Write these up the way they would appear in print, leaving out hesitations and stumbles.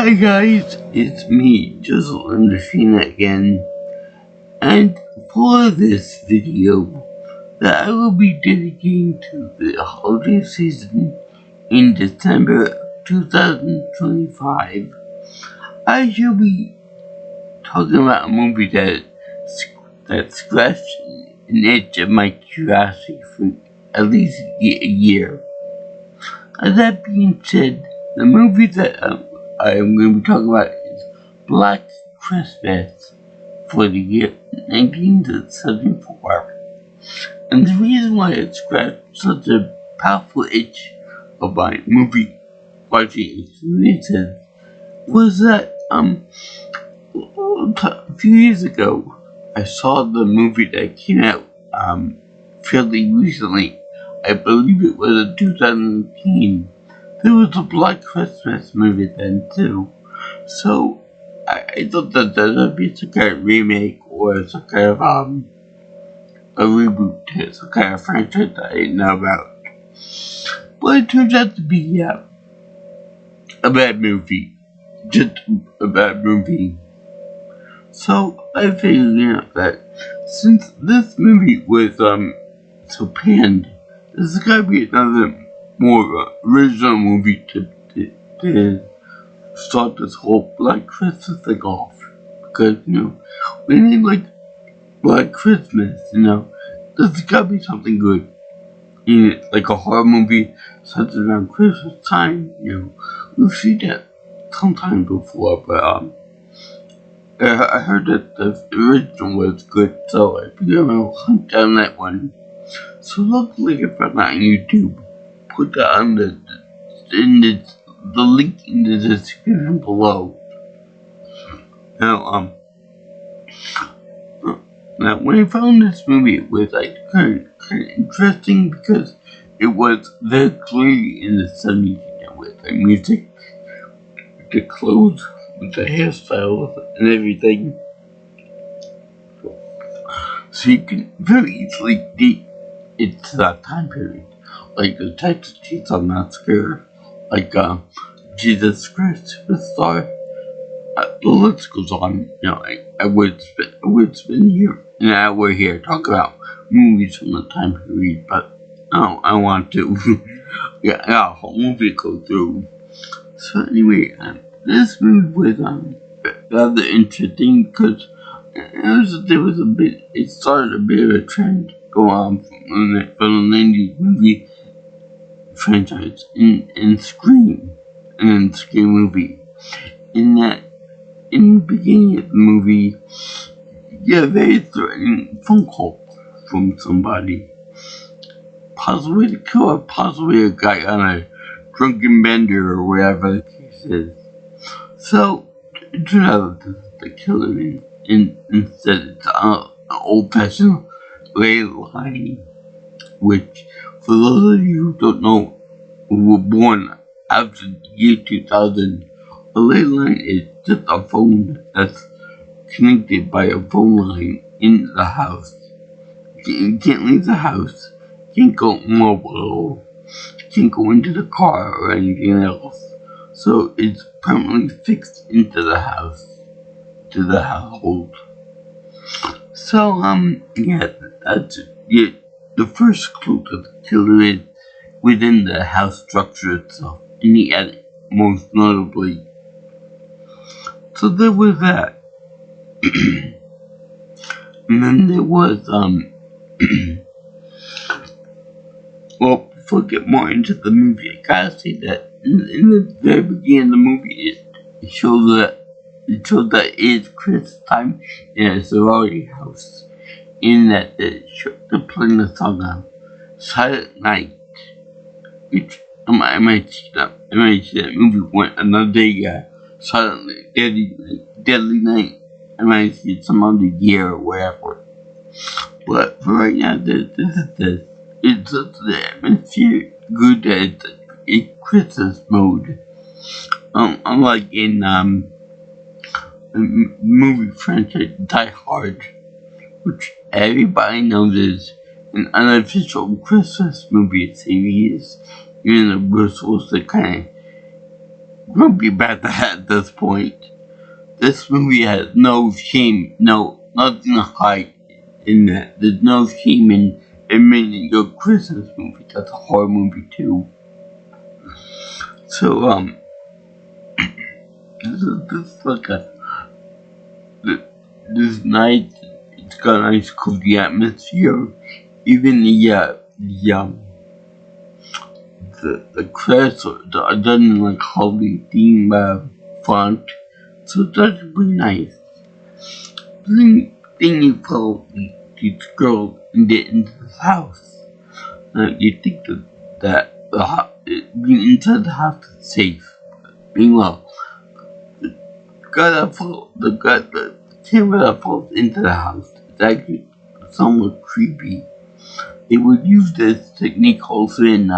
Hi guys, it's me, Jizzle and Machine again, and for this video that I will be dedicating to the holiday season in December 2025, I shall be talking about a movie that scratched an itch of my curiosity for at least a year. That being said, the movie that I am going to be talking about is Black Christmas for the year 1974. And the reason why it scratched such a powerful itch of my movie watching experiences was that a few years ago I saw the movie that came out fairly recently. I believe it was in 2018. There was a Black Christmas movie then too. So I thought that would be some kind of remake or some kind of a reboot to some kind of franchise that I didn't know about. But it turns out to be a bad movie. Just a bad movie. So I figured out that since this movie was so panned, there's gotta be another more original movie to start this whole Black Christmas thing off. Because, we need like Black Christmas, there's gotta be something good in it, like a horror movie centered around Christmas time, we've seen that sometime before, but I heard that the original was good, so I figured I'll hunt down that one. So luckily I found that on YouTube. Put that on the link in the description below. Now when I found this movie, it was like kind of interesting because it was very clearly in the 70s, with the music, with the clothes, with the hairstyles and everything. So you can very easily date into that time period. Like the Texas Chainsaw Massacre, like Jesus Christ Superstar. The list goes on. I would spend here an hour here talk about movies from the time period, but I want to get a whole movie to go through. So anyway, this movie was rather interesting because it started a bit of a trend go on from the 90s movie franchise in Scream, and Scream movie. In the beginning of the movie, you get a very threatening phone call from somebody, possibly the killer, possibly a guy on a drunken bender or whatever the case is. So it turns out that this is the killer, and instead it's an old-fashioned ley line, which, for those of you who don't know, who were born after the year 2000, a ley line is just a phone that's connected by a phone line in the house. You can't leave the house, can't go mobile, can't go into the car or anything else. So it's permanently fixed into the house, to the household. So, that's the first clue to the killer is within the house structure itself, in the attic, most notably. So there was that. And then there was, well, before I get more into the movie, I gotta say that in the very beginning of the movie, it shows that it's Christmas time in a sorority house, in that they're playing the song Silent Night, which I might see that movie another day, Silent Night, Deadly Night. I might see it some other year or whatever. But for right now, this is this. It's just the atmosphere good that it's in Christmas mode. Unlike in movie franchise Die Hard, which everybody knows is an unofficial Christmas movie series. Even the Bruce Willis kind of grumpy about that at this point. This movie has no shame, nothing to hide in that. There's no shame in admitting a Christmas movie. That's a horror movie too. So this is like this night. It's got a nice cozy atmosphere. Even the credits are done in like holiday theme font, so that's pretty nice. Then you follow these girls into this house. You think that being inside the house is safe. Meanwhile, the camera that falls into the house is actually somewhat creepy. They would use this technique also in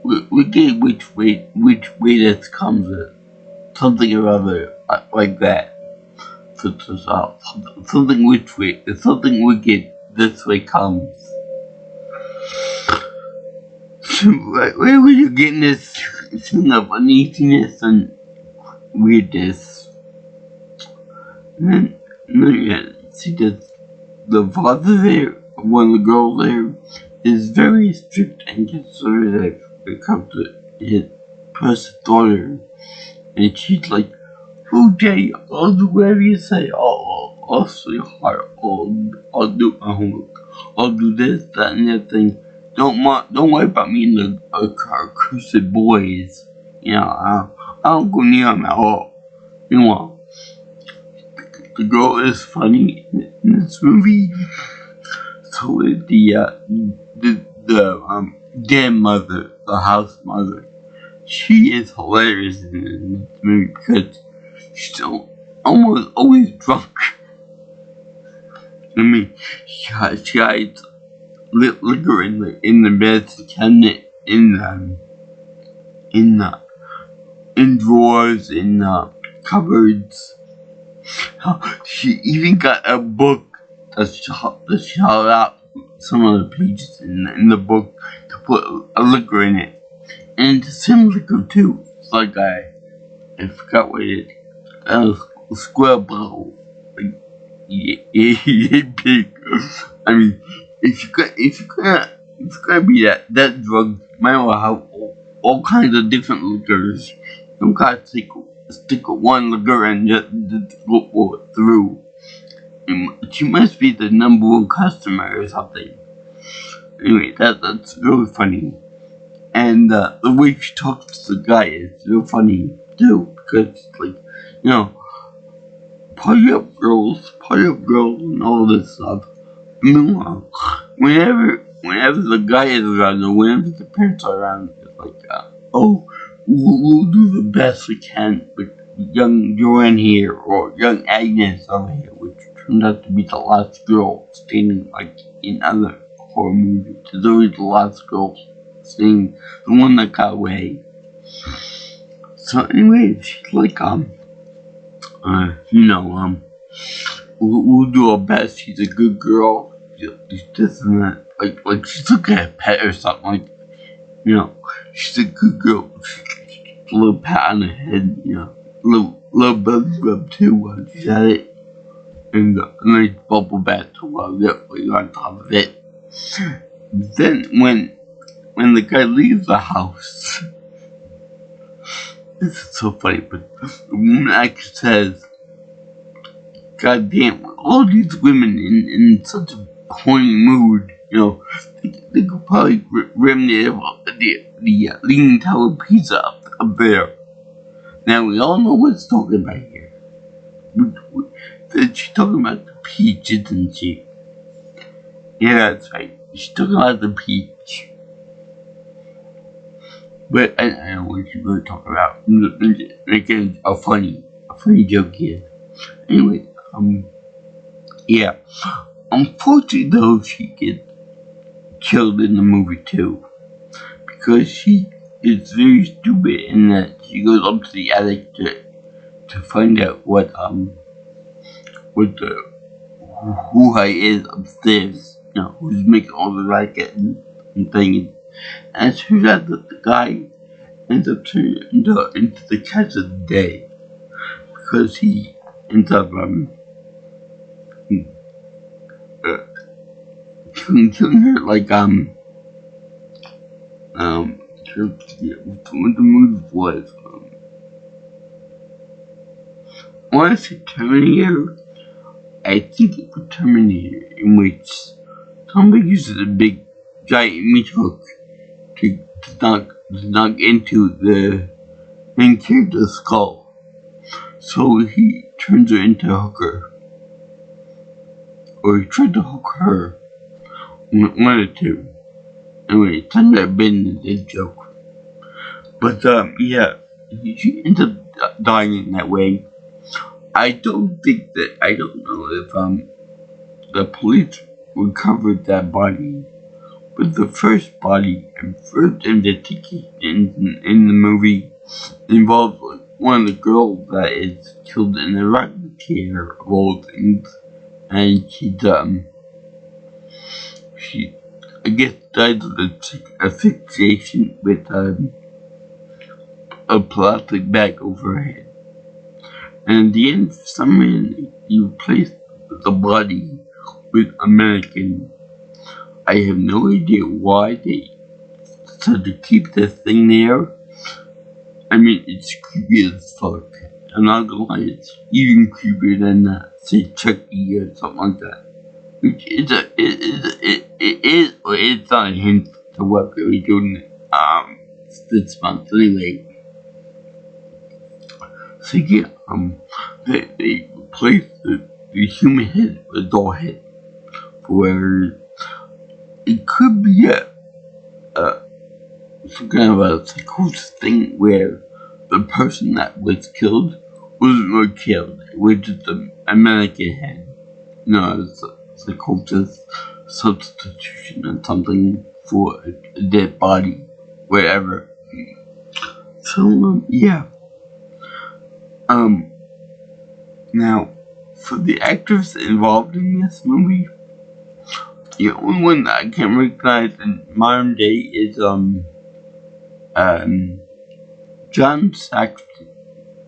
we get which way this comes with something or other like that. Something wicked this way comes. So where were you getting this feeling of uneasiness and weirdness? And then you see this, the father there, one of the girls there, is very strict and conservative when it comes to his precious daughter. And she's like, okay, I'll do whatever you say. I'll sweetheart. I'll do my homework. I'll do this, that, and that thing. Don't worry about me and the cursed boys. I don't go near them at all. The girl is funny in this movie. So is the grandmother, the house mother. She is hilarious in this movie because she's almost always drunk. I mean, she hides liquor in the bed cabinet, in drawers, in cupboards. She even got a book that shot out some of the pages in the book to put a liquor in it. And the same liquor too. It's like I forgot what it is. A square bottle. Like, yeah, big. I mean, if you're gonna be that drunk, you might want to have all kinds of different liquors. You don't gotta stick with one liquor and just go through. She must be the number one customer or something. Anyway, that's really funny. And the way she talks to the guy is real funny too, because like, party up girls, and all this stuff. Meanwhile, whenever the guy is around, or whenever the parents are around, it's like, we'll do the best we can with young Joanne here, or young Agnes over here, which turned out to be the last girl standing, like in other horror movies. There's always the last girl standing, the one that got away. So anyway, she's like, we'll do our best. She's a good girl. She's this and that. Like she's looking at a pet or something. Like, she's a good girl. A little pat on the head. Little belly rub too while she's at it, and a nice bubble bath to while you're on top of it. Then when the guy leaves the house, this is so funny, but the woman actually says, God damn, all these women in such a horny mood, they could probably remedy the Leaning Tower Pizza up there. Now, we all know what it's talking about here. She's talking about the peach, isn't she? Yeah, that's right. She's talking about the peach. But I don't know what she's really talking about. Making a funny joke here. Anyway, yeah. Unfortunately, though, she gets killed in the movie too, because she is very stupid in that she goes up to the attic to find out what the who I is upstairs. Who's making all the racket and things. And it turns out that the guy ends up turning into the catch of the day because he ends up killing her like what the movie was. I want to say Terminator. I think it was Terminator, in which somebody uses a big giant meat hook to knock into the main character's skull. So he turns her into a hooker. Or he tried to hook her. One or two. Anyway, it's not a been a joke. But yeah, she ends up dying in that way. I don't know if the police recovered that body, but the first body and first investigation in the movie involves one of the girls that is killed in a rocket chair of all things, and she I guess died of asphyxiation with a plastic bag over her head. And in the end, for some reason, he replaced the body with a mannequin. I have no idea why they decided to keep this thing there. I mean, it's creepy as fuck. I'm not gonna lie, it's even creepier than, say, Chucky or something like that. Which is it's not a hint to what we're doing, this month anyway. So yeah, they replaced the human head with a doll head, where it could be some kind of a psychosis thing where the person that was killed wasn't really killed. It was just a mannequin head. It's a psychosis substitution and something for a dead body, whatever. So yeah. Now, for the actors involved in this movie, the only one that I can recognize in modern day is, John Saxon.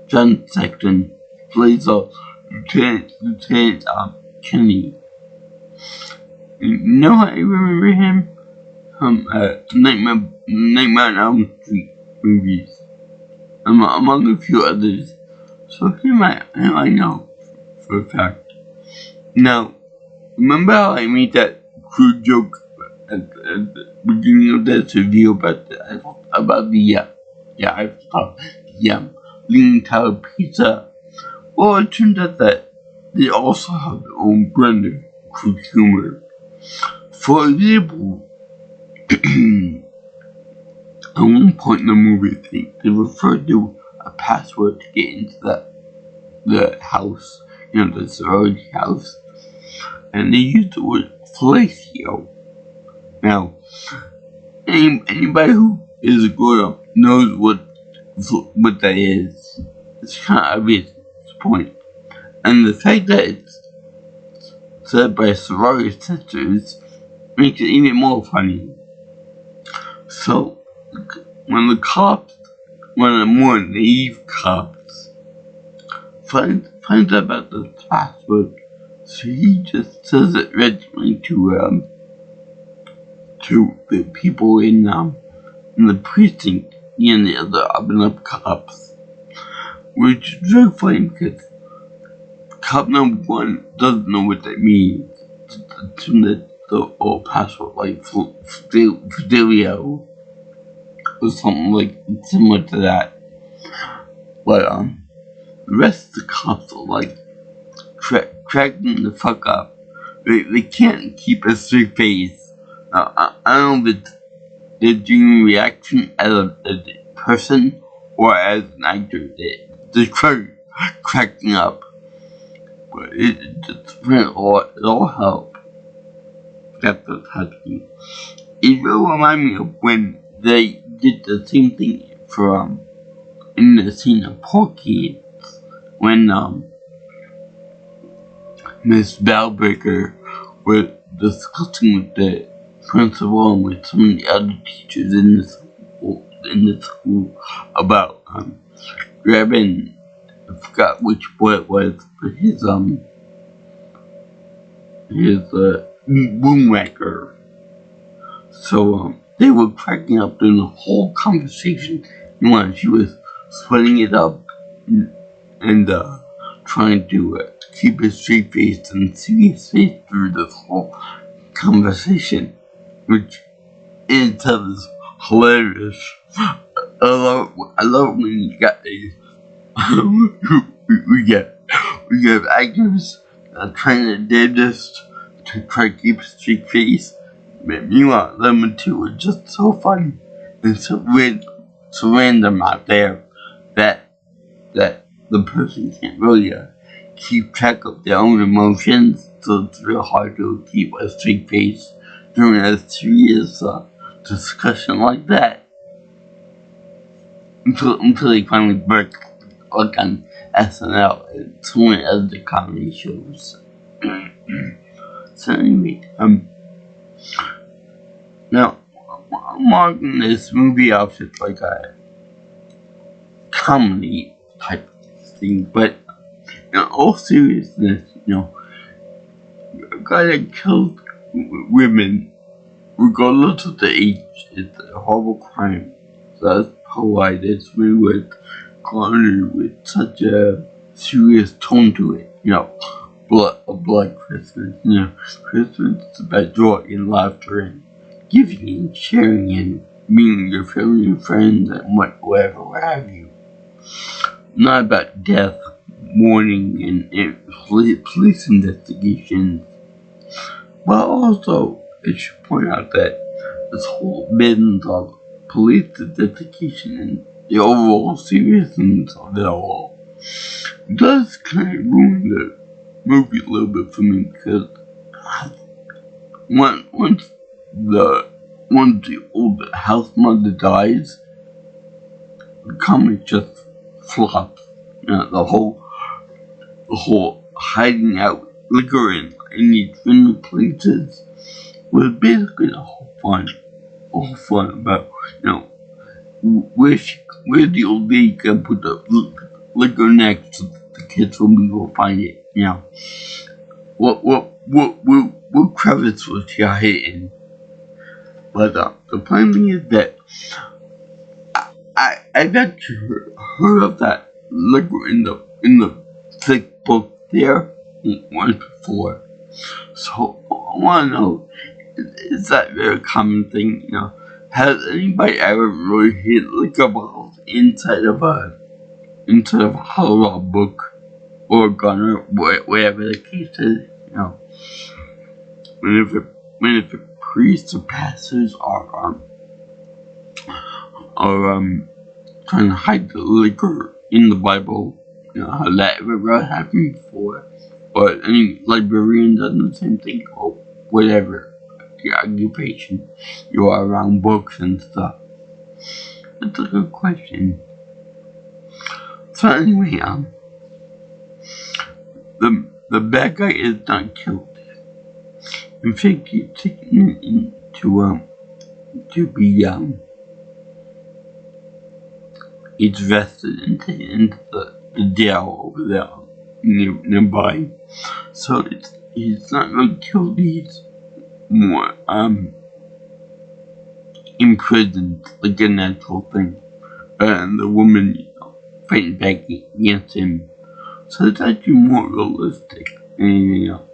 John Saxon plays Lieutenant Kennedy. You know how I remember him? From, Nightmare on Elm Street movies, among a few others. So him I know for a fact. Now, remember how I made that crude joke at the beginning of this review about Leaning Tower Pizza? Well, it turned out that they also have their own brand of crude humor. For example, at one point in the movie, they referred to a password to get into the house, the sorority house, and they used the word fellatio. Now, anybody who is a grown-up knows what that is. It's kind of obvious at this point. And the fact that it's said by sorority sisters makes it even more funny. So, when the more naive cops finds out about the password, so he just says it randomly to the people in the precinct and the other up and up cops, which is very funny because cop number one doesn't know what that means. The old password, like Fidelio or something like similar to that. But the rest of the cops are like cracking the fuck up. They can't keep a straight face. I don't know if it's their genuine reaction as a person or as an actor. They're cracking up. But it all helps. That's what's happening. It will remind me of when they did the same thing for in the scene of Porky, when Miss Valbreaker was discussing with the principal and with some of the other teachers in the school in the school about grabbing, I forgot which boy it was, but his boomwhacker. So they were cracking up during the whole conversation when she was sweating it up and trying to keep a straight face and serious face through this whole conversation, which in itself is hilarious. I love when you got these. we get actors trying their damnedest to try to keep a straight face. Meanwhile, them two are just so funny and so random out there that the person can't really keep track of their own emotions, so it's real hard to keep a straight face during a serious discussion like that. Until they finally break, like on SNL and so many other comedy shows. So anyway, now I'm marking this movie off as like a comedy type thing, but in all seriousness, a guy that kills women, regardless of the age, is a horrible crime. So that's why this movie was garnered with such a serious tone to it. Blood Christmas. Christmas is about joy and laughter and giving and sharing and being with your family and friends and whatever have you. Not about death, mourning, and police investigations. But also, I should point out that this whole business of police investigation and the overall seriousness of it all does kind of ruin the movie a little bit for me, because once the old house mother dies, the comic just flops. The whole hiding out liquor in these random places was basically the whole fun about where the old lady can put the liquor next to the kids when we will find it. What crevice was she hiding? But the funny thing is that I've actually heard of that liquor in the thick book there once before. So I want to know, is that a very common thing? Has anybody ever really hit liquor bottles inside of a Halloween book or a gun or whatever the case is? When the priests or pastors are trying to hide the liquor in the Bible, has that ever happened before? Or any librarian does the same thing, or whatever your occupation you are around books and stuff. That's a good question. So anyway, the bad guy is not killed. In fact, he's taken into to be he's vested into the jail over there nearby. So he's not really killed, he's more imprisoned, like a natural thing. And the woman fighting back against him. So it's actually more realistic than anything else.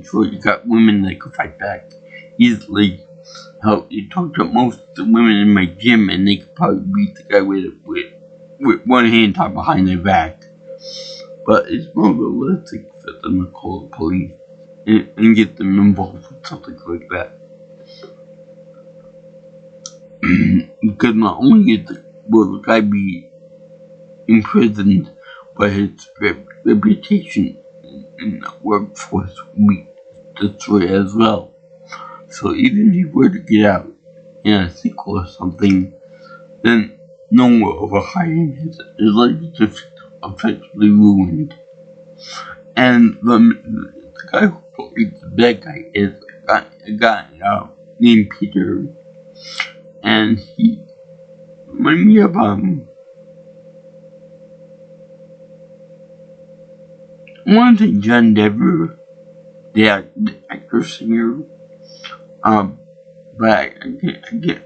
Sure, you got women that can fight back easily. Hell, you talk to most of the women in my gym and they could probably beat the guy with one hand tied behind their back. But it's more realistic for them to call the police and get them involved with something like that. Because not only will the guy be imprisoned, but his reputation in the workforce will be destroyed as well. So even if he were to get out in a sequel or something, then no one will overhire him. His life is just effectively ruined. And the guy who plays the bad guy is a guy named Peter, and he remind me of I want to say John Denver, the actor singer. But I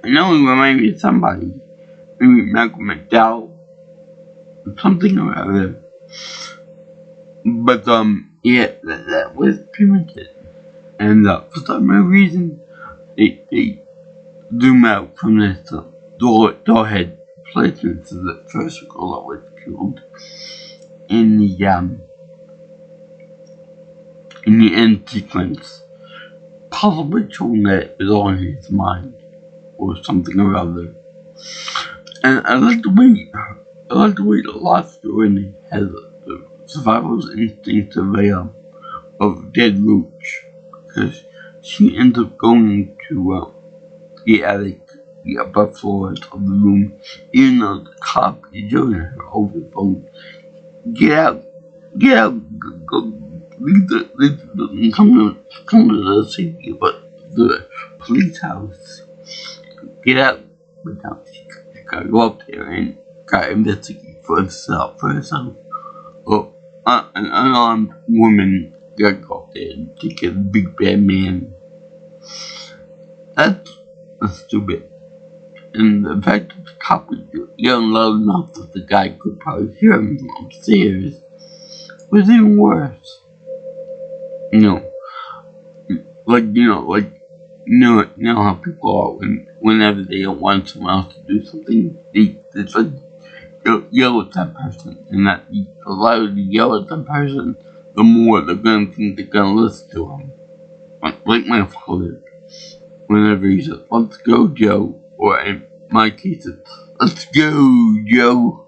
know he reminded me of somebody. Maybe Malcolm McDowell, something or other. But yeah, that was pretty much it. And for some reason, they zoom out from this doorhead placement to the first girl that was killed in the end sequence, possibly showing that it was all in his mind or something or other. And I like the way the last story has the survival's instinct of Dead Roach, because she ends up going to the attic, the upper floors of the room, even though the cop is yelling at her over the phone. Get out, go, come to the safety, but the police house. Get out, but now she gotta go up there and gotta investigate for herself. Or an unarmed woman gotta go up there and take care of the big bad man. That's stupid. And the fact that the cop was yelling loud enough that the guy could probably hear him from upstairs was even worse. You know how people are whenever they don't want someone else to do something, they just yell at that person, and that the louder you yell at that person, the more they're gonna think they're gonna listen to him. Like my father, whenever he says, "Let's go, Joe," or in my case, it's, "Let's go, Joe."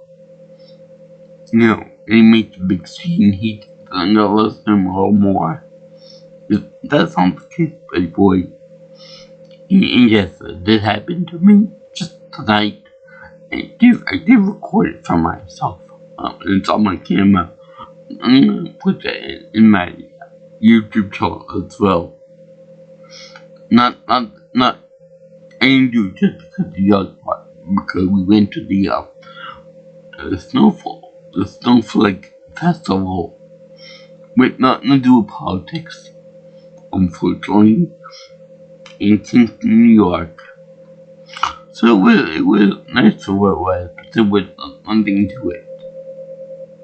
And he makes a big scene. He's gonna listen to him a little more. That's not the case, buddy boy. And yes, this happened to me just tonight. I did record it for myself. It's on my camera. I'm gonna put that in my YouTube channel as well. Not I didn't do it just because of the other part, because we went to the Snowflake Festival with nothing to do with politics, unfortunately, in Kingston, New York. So it was nice for what it was, but there was nothing to it.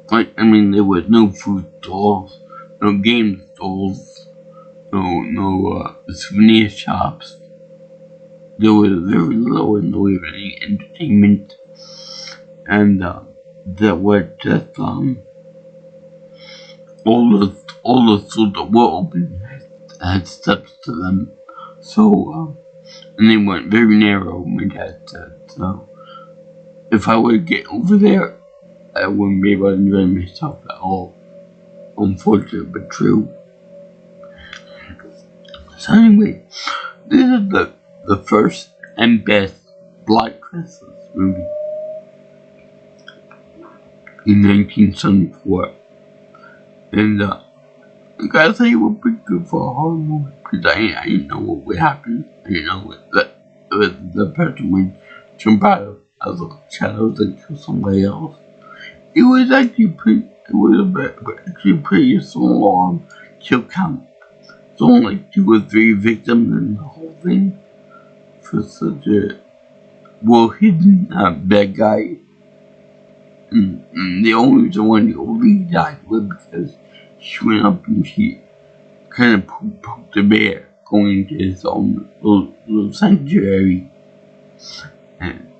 There was no food stalls, no game stalls, no souvenir shops. There was very little in the way of any entertainment, and there were just all the stores that were open had steps to them. So and they weren't very narrow, my dad said. So if I were to get over there, I wouldn't be able to enjoy myself at all. Unfortunate but true. So anyway, this is the first and best Black Christmas movie in 1974. And I gotta say it was pretty good for a horror movie, because I didn't know what would happen. I didn't know that the person would jump out of the shadows and kill somebody else. It was actually pretty small kill count. It's only like 2 or 3 victims in the whole thing for such a well-hidden bad guy. And the only reason why the old lady died was because she went up and she kind of poked the bear going into his own little sanctuary.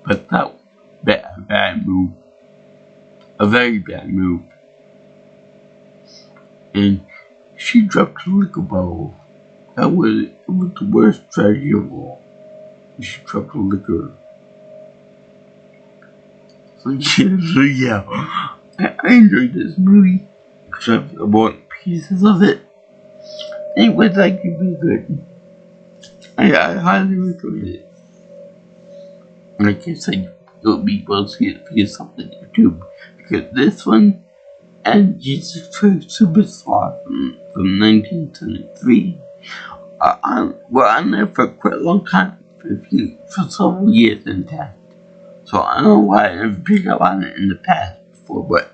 But that was a bad move. A very bad move. And she dropped the liquor bottle. It was the worst tragedy of all. She dropped the liquor. So yeah, I enjoyed this movie, except I bought pieces of it. It was actually pretty good. I highly recommend it. Like I said, you'll be able to see it for yourself on YouTube, because this one and Jesus Christ Superstar from 1973 were on there for quite a long time, for several years in fact. So I don't know why I never picked up on it in the past before, but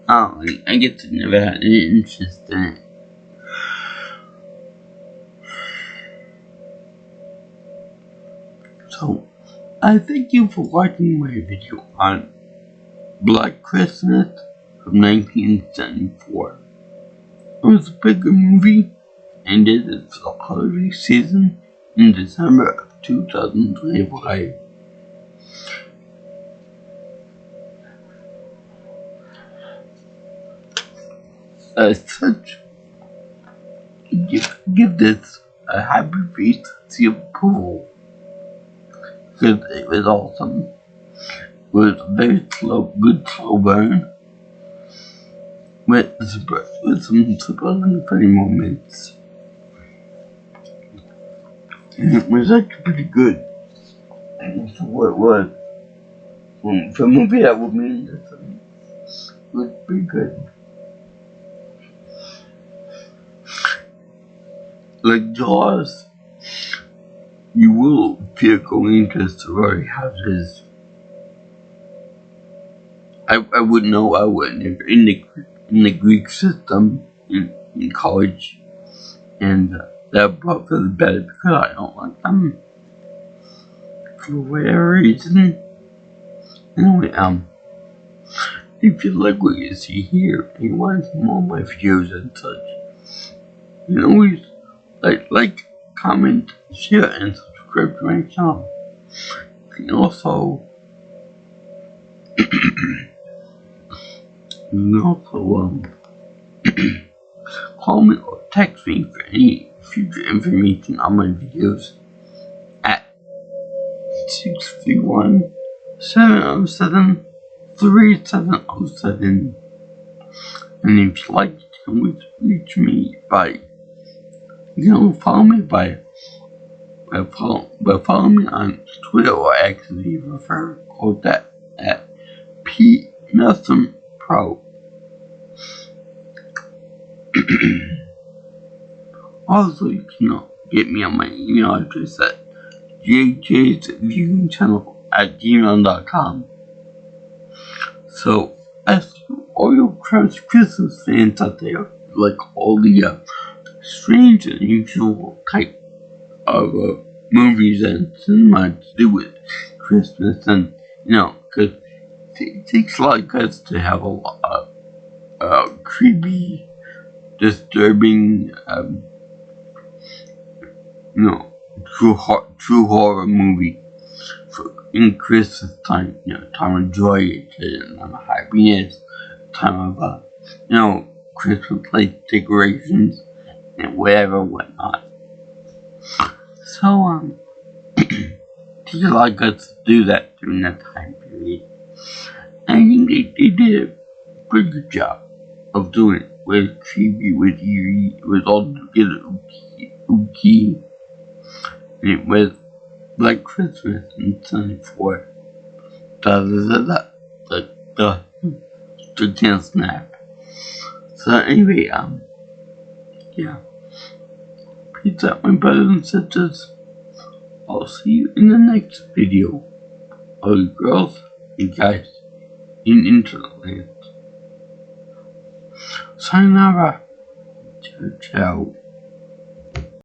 I guess I never had any interest in it. So, I thank you for watching my video on Black Christmas of 1974. It was a pretty good movie, and it is the holiday season in December of 2025. As such, give this a happy face seal of approval, because it was awesome. It was a very good slow burn, with some surprisingly funny moments. And it was actually pretty good. And for what it was, for a movie that would mean this, it was pretty good. Like Jaws, you will fear going to sorority houses. I wouldn't know. I wouldn't in the Greek system in college, and that brought for the better because I don't like them for whatever reason. Anyway, if you like what you see here and you want some more of my videos and such, you can always like, comment, share, and subscribe to my channel. You can also call me or text me for any future information on my videos at 631-707-3707. And if you like, you can always reach me by, follow me follow me on Twitter or X if you prefer. Call that at P Nelson Pro. Also, you can get me on my email address at jjsviewingchannel@gmail.com. So, as all your Christmas fans out there, like all the strange and unusual type of movies and cinema to do with Christmas, and because it takes a lot of guts to have a lot of creepy, disturbing, true horror movie in Christmas time. Time of joy, time of happiness, time of Christmas light decorations and whatnot. So takes a lot of guts to do that during that time period. I think they did a pretty good job of doing it with creepy, with eerie, with all together ooky. And it was Black Christmas in 74. The can snap. So anyway, yeah. Peace out, my brothers and sisters. I'll see you in the next video. All you girls and guys in internet land. Sayonara. Ciao, ciao.